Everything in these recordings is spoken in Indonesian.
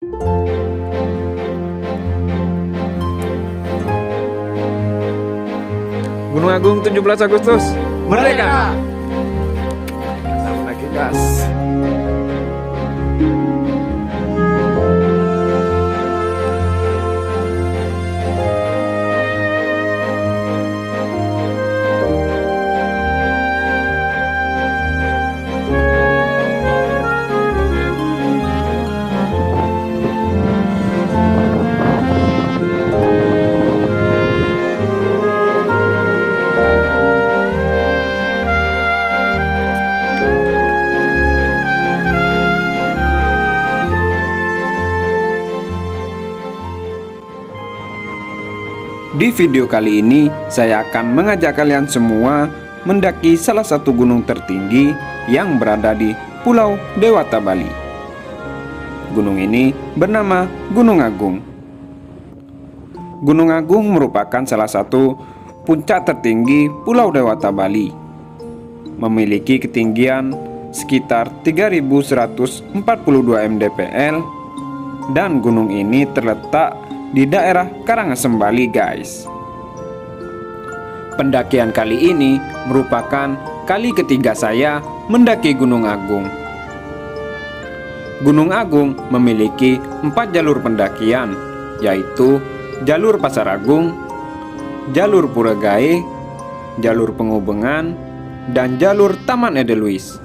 Gunung Agung 17 Agustus Merdeka. Sama lagi gas. Di video kali ini, saya akan mengajak kalian semua mendaki salah satu gunung tertinggi yang berada di Pulau Dewata, Bali. Gunung ini bernama Gunung Agung. Gunung Agung merupakan salah satu puncak tertinggi Pulau Dewata, Bali. Memiliki ketinggian sekitar 3.142 mdpl dan gunung ini terletak di daerah Karangasem, Bali, guys. Pendakian kali ini merupakan kali ketiga saya mendaki Gunung Agung. Gunung Agung memiliki 4 jalur pendakian, yaitu jalur Pasar Agung, jalur Puragae, jalur Pengubengan, dan jalur Taman Edelweiss.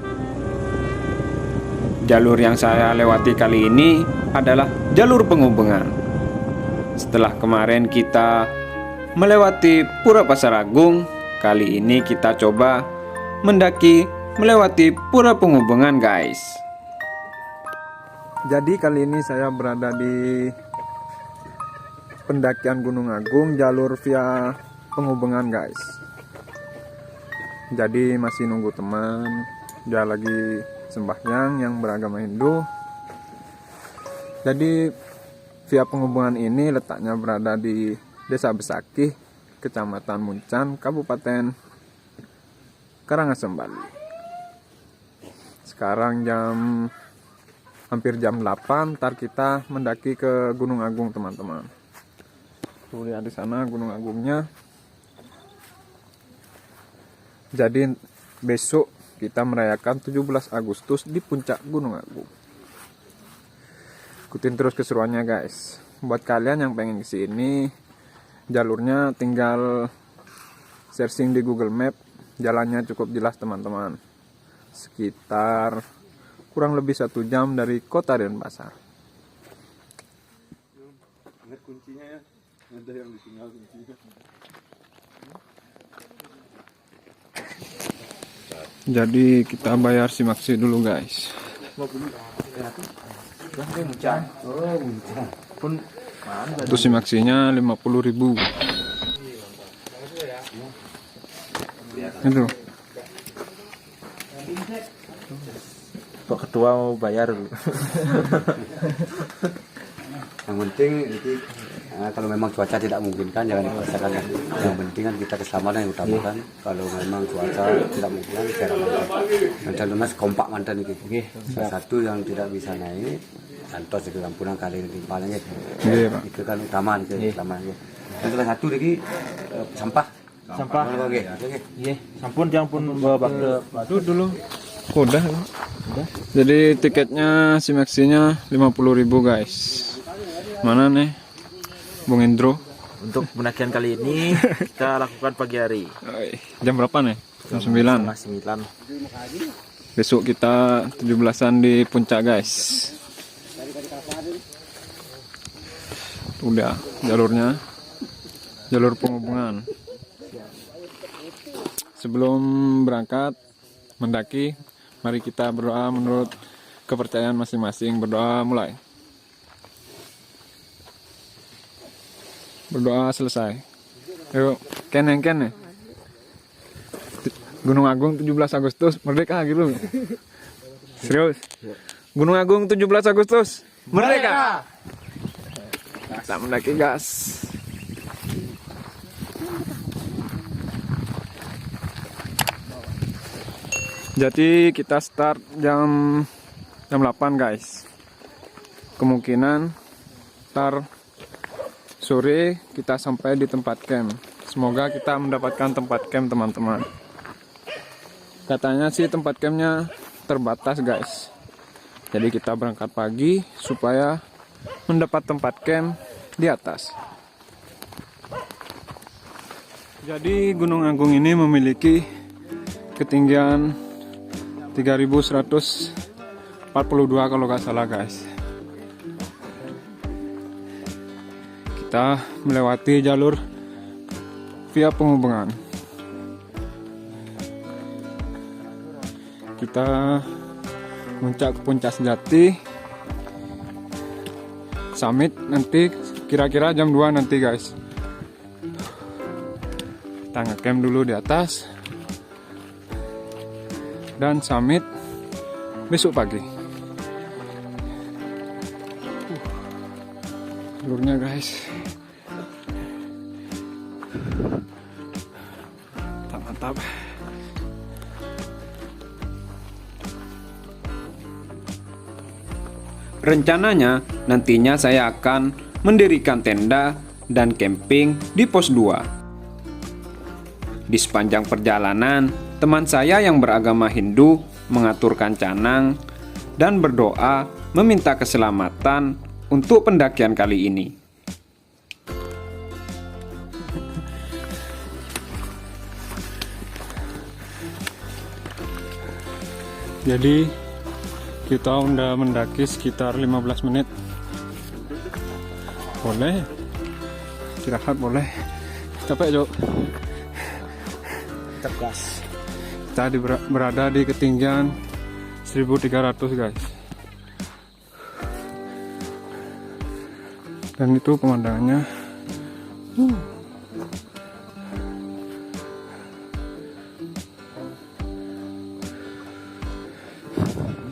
Jalur yang saya lewati kali ini adalah jalur Pengubengan. Setelah kemarin kita melewati Pura Pasar Agung, kali ini kita coba mendaki melewati Pura Pengubengan, guys. Jadi kali ini saya berada di pendakian Gunung Agung jalur via Pengubengan, guys. Jadi masih nunggu teman, dia lagi sembahyang yang beragama Hindu. Jadi via Pengubengan ini letaknya berada di Desa Besakih, Kecamatan Muncan, Kabupaten Karangasem, Bali. Sekarang hampir jam 8, ntar kita mendaki ke Gunung Agung, teman-teman. Tuh lihat di sana Gunung Agungnya. Jadi besok kita merayakan 17 Agustus di puncak Gunung Agung. Ikutin terus keseruannya, guys. Buat kalian yang pengen kesini, jalurnya tinggal searching di Google Map. Jalannya cukup jelas, teman-teman. Sekitar kurang lebih 1 jam dari kota Denpasar. Ingat kuncinya ya, ada yang ditinggal kuncinya. Jadi kita bayar simaksi dulu, guys. Itu simaksinya 50.000. Itu. Pak Ketua mau bayar dulu. Yang penting itu kalau memang cuaca tidak memungkinkan jangan dipaksakan. Yang penting kan kita keselamatan yang utamakan. Kalau memang cuaca tidak memungkinkan cara mantan lunas kompak mantan itu. Salah satu yang tidak bisa naik santos itu kampungan kali ini paling itu kan utama itu utama. Dan salah satu lagi sampah. Oke. Sampun jangan pun bawa batu dulu. Udah. Jadi tiketnya simaksinya 50.000, guys. Mana nih Bung Indro? Untuk pendakian kali ini kita lakukan pagi hari. Jam berapa nih? Jam 9. 9. Besok kita 17-an di puncak, guys. Udah jalurnya, jalur Pengubengan. Sebelum berangkat mendaki, mari kita berdoa menurut kepercayaan masing-masing. Berdoa mulai. Berdoa selesai. Yuk, kene. Gunung Agung 17 Agustus Merdeka gitu. Serius. Gunung Agung 17 Agustus Merdeka. Kita mendaki, gas. Jadi kita start jam 8, guys. kemungkinan ntar sore kita sampai di tempat camp. Semoga kita mendapatkan tempat camp teman-teman. Katanya sih tempat campnya terbatas guys. Jadi kita berangkat pagi supaya mendapat tempat camp di atas. Jadi Gunung Agung ini memiliki ketinggian 3142 kalau nggak salah guys. Kita melewati jalur via penghubungan. Kita muncak ke puncak sejati. Summit nanti kira-kira jam 2 nanti guys. Kita ngecamp dulu di atas. Dan summit besok pagi. Jalurnya guys. Mantap. Rencananya nantinya saya akan mendirikan tenda dan camping di pos 2. Di sepanjang perjalanan, teman saya yang beragama Hindu mengaturkan canang dan berdoa meminta keselamatan untuk pendakian kali ini. Jadi kita udah mendaki sekitar 15 menit. Boleh istirahat, boleh. Capek Jo. Tegas. Kita berada di ketinggian 1300 guys. Dan itu pemandangannya.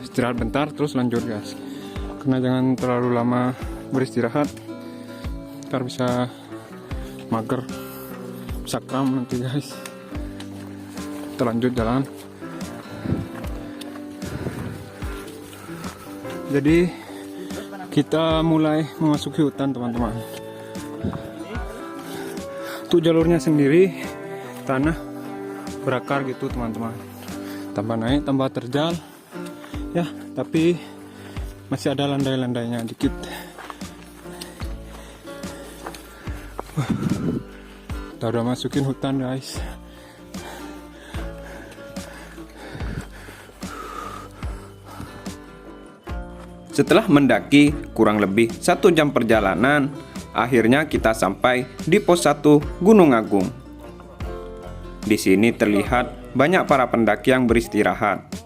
Istirahat bentar terus lanjut guys. Karena jangan terlalu lama beristirahat, ntar bisa mager, bisa kram nanti guys. Kita lanjut jalan. Jadi kita mulai memasuki hutan teman-teman. Untuk jalurnya sendiri tanah berakar gitu teman-teman. Tambah naik tambah terjal. Ya, tapi masih ada landai-landainya dikit. Kita udah masukin hutan guys. Setelah mendaki kurang lebih 1 jam perjalanan, akhirnya kita sampai di pos 1 Gunung Agung. Di sini terlihat banyak para pendaki yang beristirahat.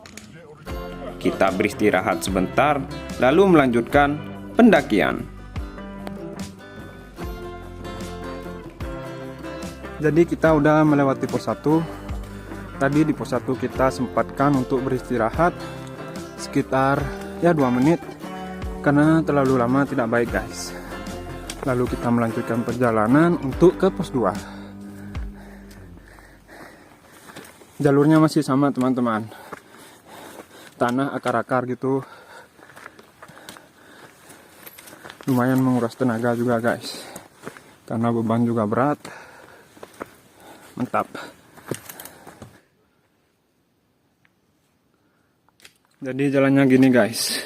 Kita beristirahat sebentar, lalu melanjutkan pendakian. Jadi kita udah melewati pos 1. Tadi di pos 1 kita sempatkan untuk beristirahat sekitar 2 menit. Karena terlalu lama tidak baik guys. Lalu kita melanjutkan perjalanan untuk ke pos 2. Jalurnya masih sama teman-teman. Tanah akar-akar gitu. Lumayan menguras tenaga juga guys. Karena beban juga berat. Mantap. Jadi jalannya gini guys.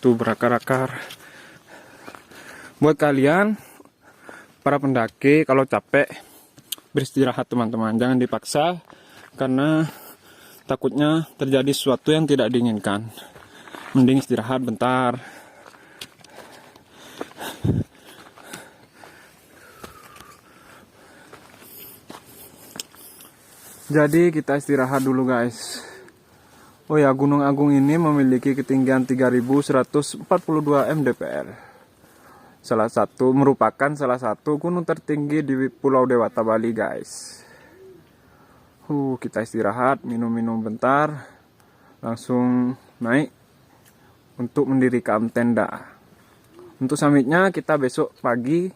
Tuh berakar-akar. Buat kalian para pendaki kalau capek beristirahat teman-teman, jangan dipaksa karena takutnya terjadi sesuatu yang tidak diinginkan. Mending istirahat bentar. Jadi kita istirahat dulu guys. Oh ya, Gunung Agung ini memiliki ketinggian 3142 mdpl. Merupakan salah satu gunung tertinggi di Pulau Dewata Bali guys. Kita istirahat, minum-minum bentar, langsung naik untuk mendirikan tenda. Untuk summitnya kita besok pagi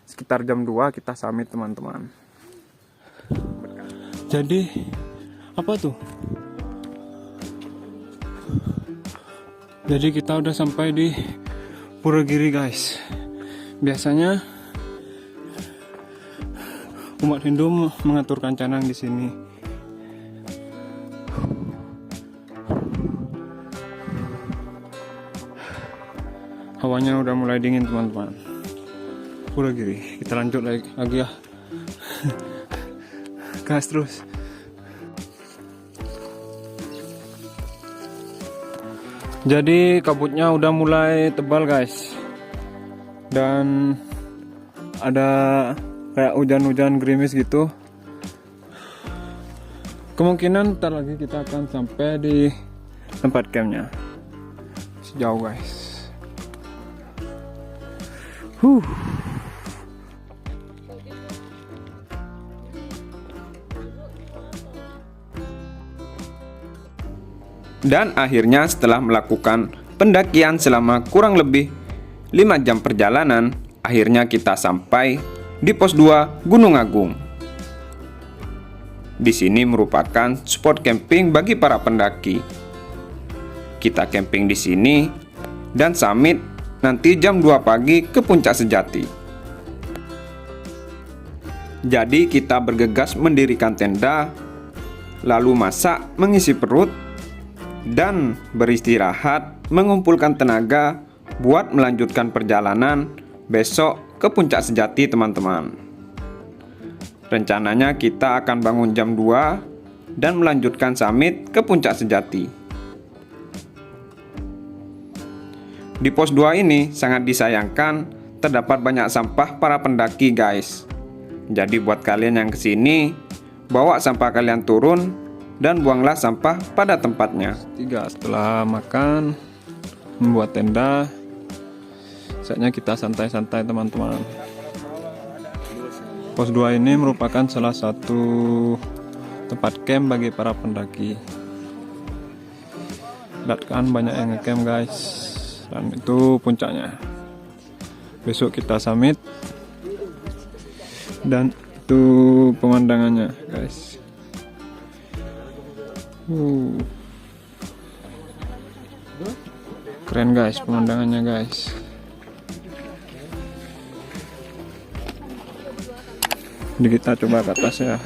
sekitar jam 2 kita summit teman-teman. Jadi apa tuh? Jadi kita udah sampai di Purogiri guys. Biasanya umat Hindu mengaturkan canang di sini. Hawanya udah mulai dingin teman-teman. Purogiri, kita lanjut lagi ya. Gas terus. Jadi kabutnya udah mulai tebal guys, dan ada kayak hujan-hujan gerimis gitu. Kemungkinan ntar lagi kita akan sampai di tempat campnya. Sejauh guys. Dan akhirnya setelah melakukan pendakian selama kurang lebih 5 jam perjalanan, akhirnya kita sampai di pos 2 Gunung Agung. Di sini merupakan spot camping bagi para pendaki. Kita camping di sini dan summit nanti jam 2 pagi ke Puncak Sejati. Jadi kita bergegas mendirikan tenda, lalu masak, mengisi perut, dan beristirahat, mengumpulkan tenaga buat melanjutkan perjalanan besok ke Puncak Sejati teman-teman. Rencananya kita akan bangun jam 2 dan melanjutkan summit ke Puncak Sejati. Di pos 2 ini sangat disayangkan terdapat banyak sampah para pendaki guys. Jadi buat kalian yang kesini, bawa sampah kalian turun dan buanglah sampah pada tempatnya. Setelah makan, membuat tenda, saatnya kita santai-santai teman-teman. Pos 2 ini merupakan salah satu tempat camp bagi para pendaki. Lihat kan banyak yang ngecamp guys, dan itu puncaknya. Besok kita summit, dan itu pemandangannya guys. Keren guys pemandangannya guys. Jadi kita coba ke atas ya.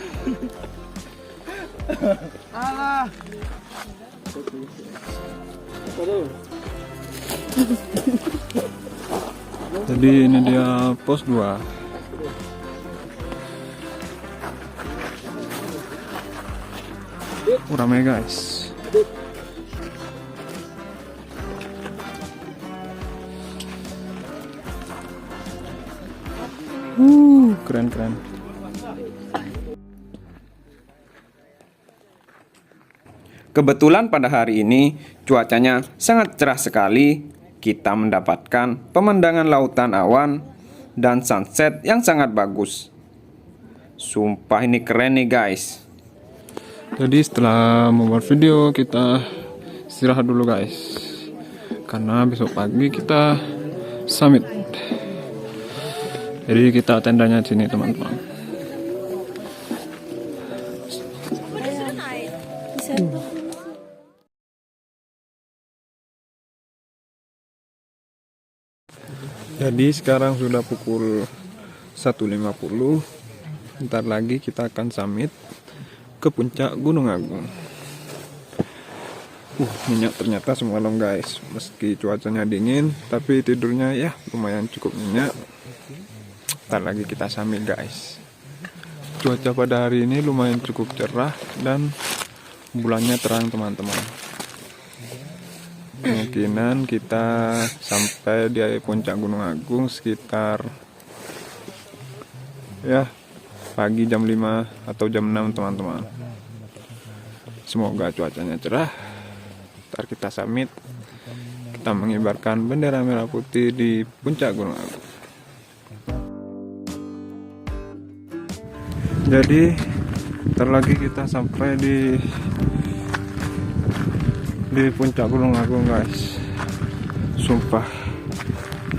Jadi ini dia pos 2. Ramai guys. Keren. Kebetulan pada hari ini cuacanya sangat cerah sekali. Kita mendapatkan pemandangan lautan awan dan sunset yang sangat bagus. Sumpah ini keren nih guys. Jadi setelah membuat video kita istirahat dulu guys, karena besok pagi kita summit. Jadi kita tendanya di sini teman-teman. Jadi sekarang sudah pukul 1.50. Bentar lagi kita akan summit ke puncak Gunung Agung. Nyenyak ternyata semalam guys. Meski cuacanya dingin, tapi tidurnya ya lumayan cukup nyenyak. Bentar lagi kita summit guys. Cuaca pada hari ini lumayan cukup cerah dan bulannya terang teman-teman. Kemungkinan kita sampai di puncak Gunung Agung sekitar ya pagi jam 5 atau jam 6 teman-teman. Semoga cuacanya cerah. Ntar kita summit, kita mengibarkan bendera merah putih di puncak Gunung Agung. Jadi ntar lagi kita sampai di puncak Gunung Agung guys. Sumpah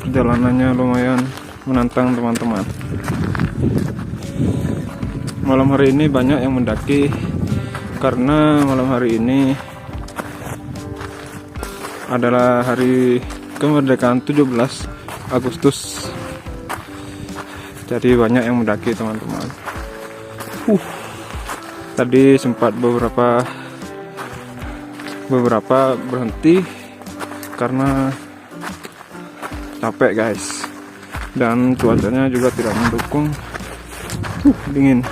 perjalanannya lumayan menantang teman-teman. Malam hari ini banyak yang mendaki karena malam hari ini adalah hari kemerdekaan 17 Agustus. Jadi banyak yang mendaki teman-teman. Tadi sempat beberapa berhenti karena capek guys, dan cuacanya juga tidak mendukung, dingin.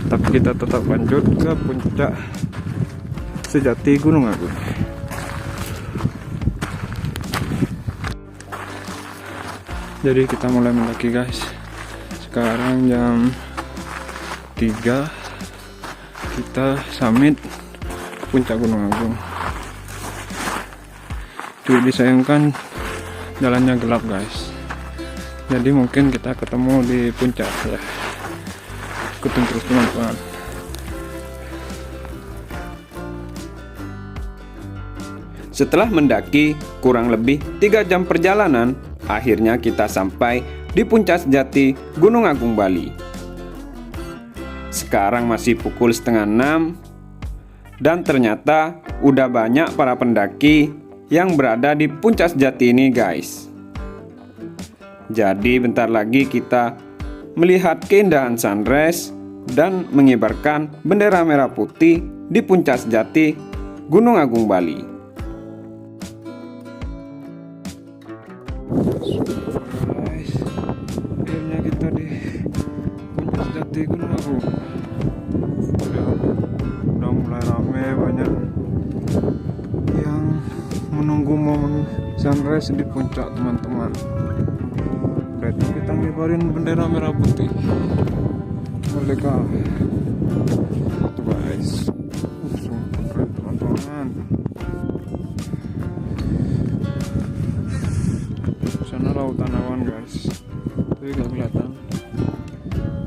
Tapi kita tetap lanjut ke puncak sejati Gunung Agung. Jadi kita mulai mendaki guys. Sekarang jam 3, kita summit puncak Gunung Agung. Jadi disayangkan jalannya gelap guys. Jadi mungkin kita ketemu di puncak ya. Ikutin terus teman-teman. Setelah mendaki kurang lebih 3 jam perjalanan, akhirnya kita sampai di puncak sejati Gunung Agung Bali. Sekarang masih pukul setengah 6, dan ternyata udah banyak para pendaki yang berada di puncak sejati ini guys. Jadi bentar lagi kita melihat keindahan sunrise dan mengibarkan bendera merah putih di puncak sejati Gunung Agung Bali. Guys, akhirnya kita di puncak sejati Gunung Agung. Udah mulai rame, banyak yang menunggu momen sunrise di puncak teman-teman. Berarti kita ngibarin bendera merah putih. Merdeka. Tuh guys, sumpah keren teman-teman. Sana lautan awan guys, tapi gak kelihatan.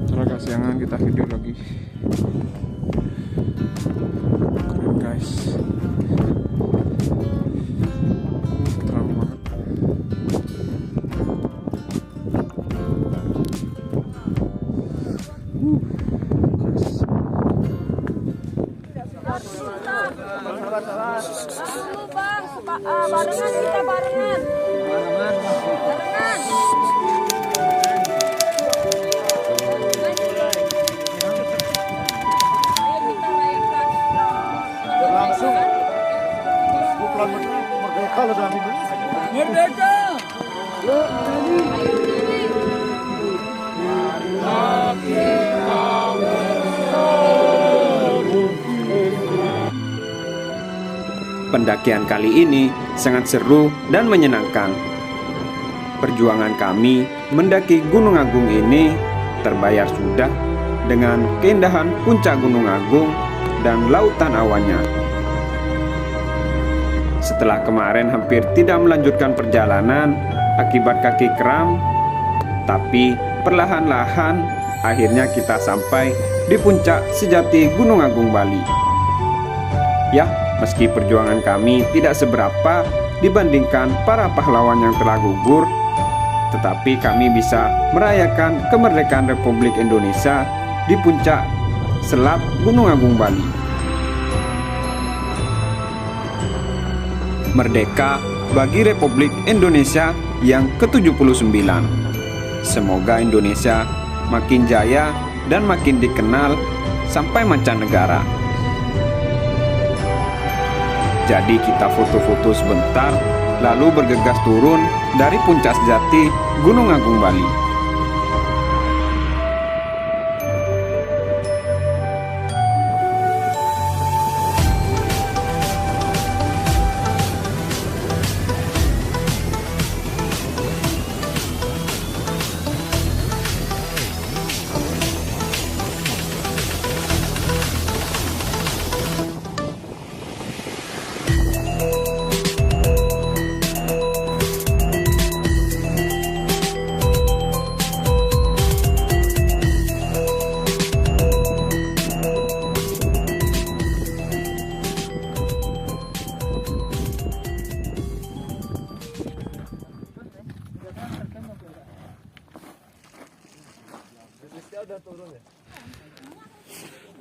Cara kasiangan kita video lagi. Keren guys. Terang banget. Barengan kita barengan. Langsung bukan merdeka loh dalam ini. Merdeka. Pendakian kali ini sangat seru dan menyenangkan. Perjuangan kami mendaki Gunung Agung ini terbayar sudah dengan keindahan puncak Gunung Agung dan lautan awannya. Setelah kemarin hampir tidak melanjutkan perjalanan akibat kaki kram, tapi perlahan-lahan akhirnya kita sampai di puncak sejati Gunung Agung Bali. Ya, meski perjuangan kami tidak seberapa dibandingkan para pahlawan yang telah gugur, tetapi kami bisa merayakan kemerdekaan Republik Indonesia di puncak Selat Gunung Agung Bali. Merdeka bagi Republik Indonesia yang ke-79. Semoga Indonesia makin jaya dan makin dikenal sampai mancanegara. Jadi kita foto-foto sebentar, lalu bergegas turun dari puncak sejati Gunung Agung Bali.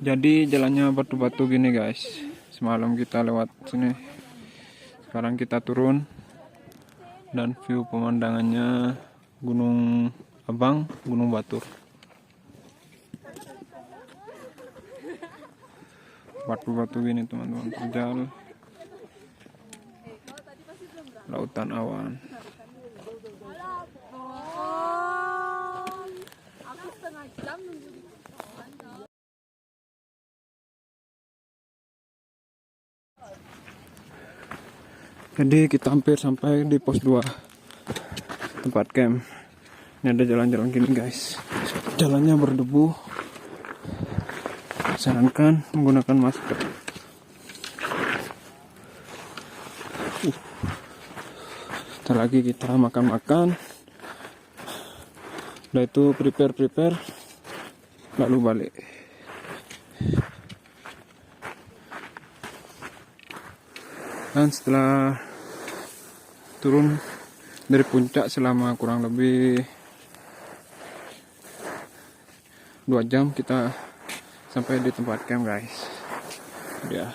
Jadi jalannya batu-batu gini guys. Semalam kita lewat sini. Sekarang kita turun dan view pemandangannya Gunung Abang, Gunung Batur. Batu-batu gini teman-teman, terjal, lautan awan. Jadi kita hampir sampai di pos 2 tempat camp. Ini ada jalan-jalan gini guys, jalannya berdebu, sarankan menggunakan masker. Setelah lagi kita makan-makan, udah itu prepare lalu balik. Dan setelah turun dari puncak selama kurang lebih 2 jam, kita sampai di tempat camp guys. Ya.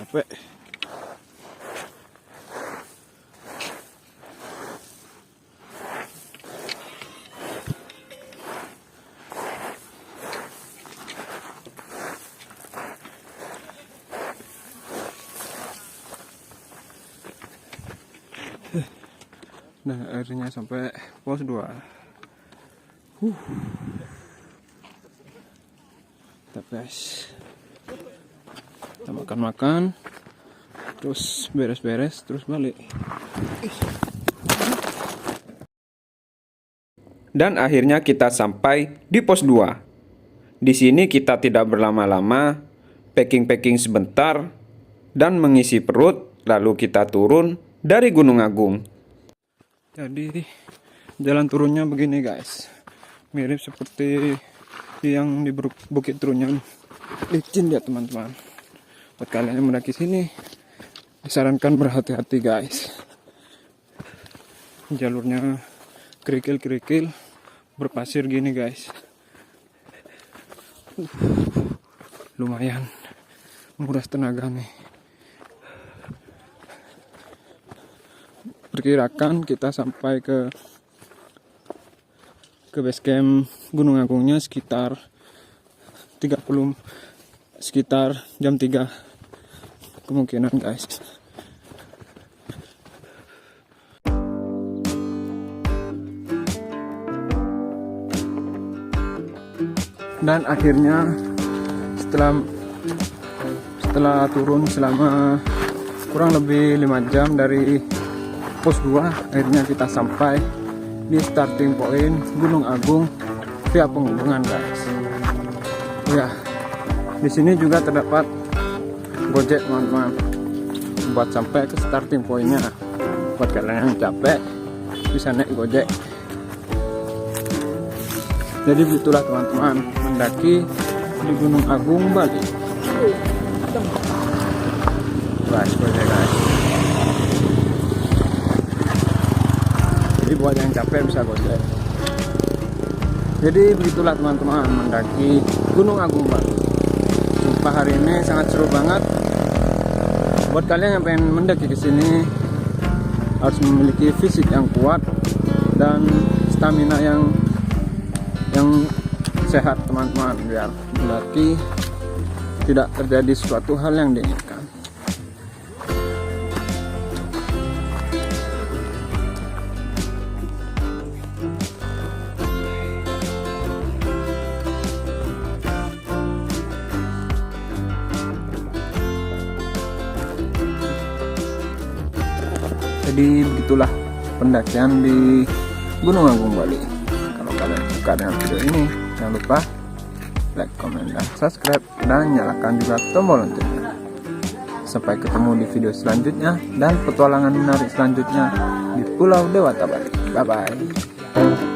Capek. Nah, akhirnya sampai pos 2. Kita guys, kita makan-makan, terus beres-beres, terus balik. Dan akhirnya kita sampai di pos 2. Di sini kita tidak berlama-lama, packing-packing sebentar, dan mengisi perut, lalu kita turun dari Gunung Agung. Jadi jalan turunnya begini guys, mirip seperti yang di Bukit Trunyan, licin ya teman-teman. Buat kalian yang mendaki sini, disarankan berhati-hati guys. Jalurnya kerikil-kerikil, berpasir gini guys. Lumayan menguras tenaga nih. Perkirakan kita sampai ke base camp Gunung Agungnya sekitar jam 3 kemungkinan guys. Dan akhirnya setelah turun selama kurang lebih 5 jam dari pos 2, akhirnya kita sampai di starting point Gunung Agung via penghubungan guys. Ya, di sini juga terdapat Gojek teman-teman, buat sampai ke starting pointnya. Buat kalian yang capek bisa naik Gojek. Jadi begitulah teman-teman mendaki di Gunung Agung Bali. Gojek guys. Jadi buat yang capek bisa Gojek. Jadi begitulah teman-teman mendaki Gunung Agung Bali. Sumpah hari ini sangat seru banget. Buat kalian yang pengen mendaki ke sini harus memiliki fisik yang kuat dan stamina yang sehat teman-teman, biar mendaki tidak terjadi suatu hal yang diinginkan. Jadi begitulah pendakian di Gunung Agung Bali. Kalau kalian suka dengan video ini, jangan lupa like, comment, dan subscribe, dan nyalakan juga tombol loncengnya. Sampai ketemu di video selanjutnya dan petualangan menarik selanjutnya di Pulau Dewata Bali. Bye bye.